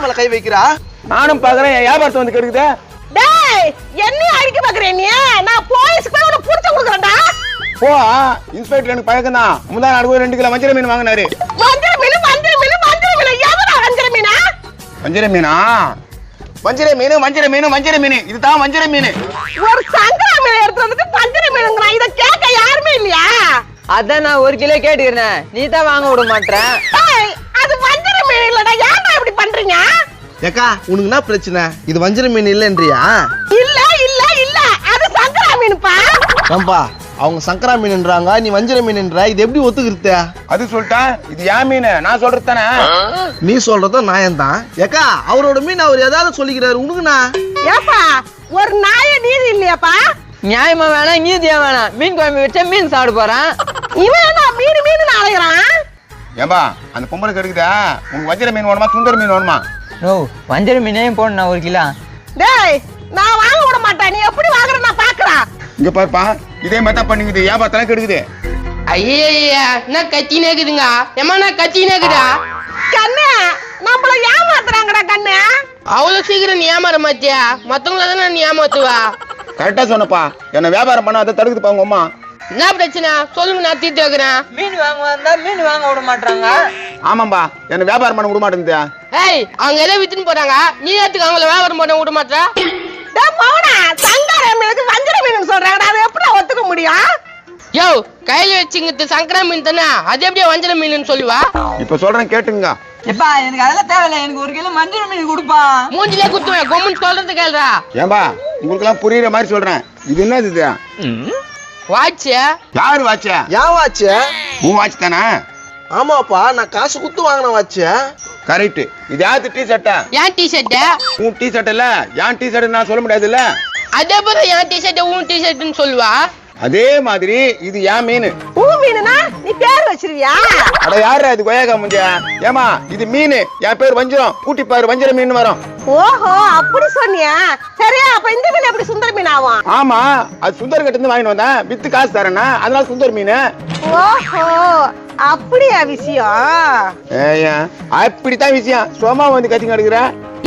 மேல கை வைக்கிறா? நானும் பாக்குறேன் வியாபாரத்தை வந்து கெடுக்குது. என்ன அடிக்க பாக்குறேன் நீ? நான் போலீஸ்க்கு போய் உன்னை புடிச்சு கொடுக்குறேன்டா. போ, இன்ஸ்பெக்டர் எனக்கு பழக்கம் தான். முந்தா நாள் 2 கிலோ வஞ்சிர மீன் வாங்கினாரு. வஞ்சிர மீன் எவரா வஞ்சிர மீனா? வஞ்சிர மீனா? வஞ்சிர மீன் இதுதான் வஞ்சிர மீன். ஒரு சங்கரா மீன் எடுத்து வந்துட்டு வஞ்சிர மீனுங்கறா. இத கேட்க யாருமே இல்லையா? அதான் நான் 1 கிலோ கேட்டுக்கிறேன், நீ தான் வாங்க விட மாட்டேன். அது வஞ்சிர மீன் இல்லடா, ஏன்டா இப்படி பண்றீங்க? ஏக்கா உனக்கு என்ன பிரச்சனை? இது வஞ்சிர மீன் இல்லன்றியா? இல்ல அது சங்கரா மீன்ப்பா. ஏம்பா அவங்க சங்கரா மீன்ன்றாங்க, நீ வஞ்சிர மீன்ன்ற, இது எப்படி ஒத்துக்கிருத்த? அது சொல்லிட்டா இது யா மீன், நான் சொல்றது தானே. நீ சொல்றதும் நியாயம் தான். ஏக்கா அவரோட மீன் அவர் ஏதாவது சொல்லிக்கிறாரு உனக்குண்ணா. ஏப்பா ஒரு நாய நீதி இல்லையாப்பா? நியாயமா வேணாம், நீதியா வேணாம். மீன் குழம்பு வச்சா மீன் சாப்பிட போறேன். இவன் என்ன மீன் அலைகிறான்? ஏம்பா அந்த பொம்பளை கெடுக்குதா? உனக்கு வஞ்சிர மீன் வேணுமா சுந்தர மீன் வேணுமா? நோ, வஞ்சர மீனையும் போடணும் 1 கிலோ. டேய் நான் வாங்க விட மாட்டேன். நீ எப்படி வாங்குற நான் பாக்குறேன். இங்க பாருப்பா, இதே மாதிரி தான் பண்ணிக்குது. வியாபாரத்தெல்லாம் கெடுக்குது. ஐயா என்ன கத்தினே இருக்குதுங்க? ஏமா நான் கத்தினே இருக்குதா? கண்ணு நம்மள ஏமாத்துறாங்கடா கண்ணு. அவ்வளவு சீக்கிரம் நீ ஏமாற மாத்தியா? மத்தவங்கள தானே நீ ஏமாத்துவா? கரெக்டா சொன்னப்பா. என்ன வியாபாரம் பண்ண அதை தடுக்குதுப்பா உங்க அம்மா. என்ன பிரச்சனை சொல்லுங்க, நான் தீர்த்து வைக்கிறேன். மீன் வாங்க வந்தா மீன் வாங்க விட மாட்டாங்க. ஆமாம்பா, என்ன வியாபாரம் பண்ண விட மாட்டேங்குது. ஏய் அவங்க எதை வித்துன்னு போறாங்க, நீ ஏத்துக்கு அவங்கள வியாபாரம் பண்ண விட மாட்டா? டேய் மௌனா, சங்கரா மீனுக்கு வஞ்சிர மீன் சொல்றாங்கடா, அதை எப்படி ஒத்துக்க முடியும்? யோ கையில வச்சுங்கிறது சங்கரா மீன் தானே, அது எப்படியா வஞ்சர மீன் சொல்லுவா? இப்ப சொல்றேன் கேட்டுங்க. எப்பா எனக்கு அதெல்லாம் தேவையில்ல, எனக்கு 1 கிலோ மஞ்சள் மீன் கொடுப்பா. மூஞ்சிலே குத்துவேன், கொம்முன்னு சொல்றது கேளுடா. ஏன்பா உங்களுக்கு எல்லாம் புரியுற மாதிரி சொல்றேன். இது என்ன இது? வாட்ச யாரு வாட்ச? ஏன் வாட்ச? உன் வாட்ச் தானே? ஆமாப்பா நான் காசு குத்து வாங்கின வாட்ச. கரெக்ட். இது யாரு டி ஷர்ட்டா? ஏன் டி-ஷர்ட்? உன் டி ஷர்ட் இல்ல, ஏன் டி ஷர்ட் நான் சொல்ல முடியாது இல்ல. அதே போல ஏன் டி-ஷர்ட் உன் டி-ஷர்ட்னு சொல்லுவா? அதே மாதிரி இது ஏன் மீன். பூ மீனுனா நீ பேர் வச்சிருவியா? அட யாரா இது கொய்யாக்கா முஞ்ச? ஏமா இது மீன், என் பேர் வஞ்சிரம். கூட்டி பாரு வஞ்சிர மீன் வரும். ஓஹோ அப்படி சொன்னியா? சரியா, அப்ப இந்த மீன் எப்படி சுந்தர மீன் ஆகும்? ஆமா, அது சுந்தர் கிட்ட இருந்து வாங்கிட்டு வந்தேன். வித்து காசு தரேன்னா அதனால சுந்தர் மீன். ஓஹோ அப்படியா விஷயம்? ஏயா அப்படித்தான் விஷயம். சும்மா வந்து கத்திங்க எடுக்கிற.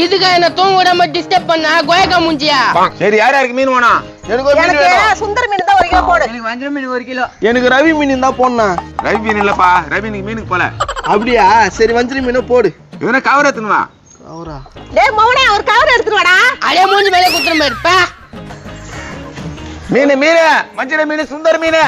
இதுக்கு என்ன தூங்க விடாம டிஸ்டர்ப் பண்ண கொயக்கா முஞ்சியா? சரி யார் யாருக்கு மீன் வேணும்? எனக்கு ஒரு மீன் எனக்கு வேணும். சுந்தர மீன் தான் 1 கிலோ போடு. எனக்கு வஞ்சர மீன் 1 கிலோ. எனக்கு ரவி மீன் தான் போடணும். ரவி மீன் இல்லப்பா, ரவி நீங்க மீனுக்கு போல. அப்படியா? சரி வஞ்சிர மீனை போடு. இவனை கவர் எடுத்துனுவா. அவரா? டேய் மௌனே ஒரு கவர் எடுத்துட்டு வாடா. அடே மூஞ்சி மேலே குத்துற மாதிரி இருப்ப. மீன் வஞ்சிர மீன் சுந்தர மீன்.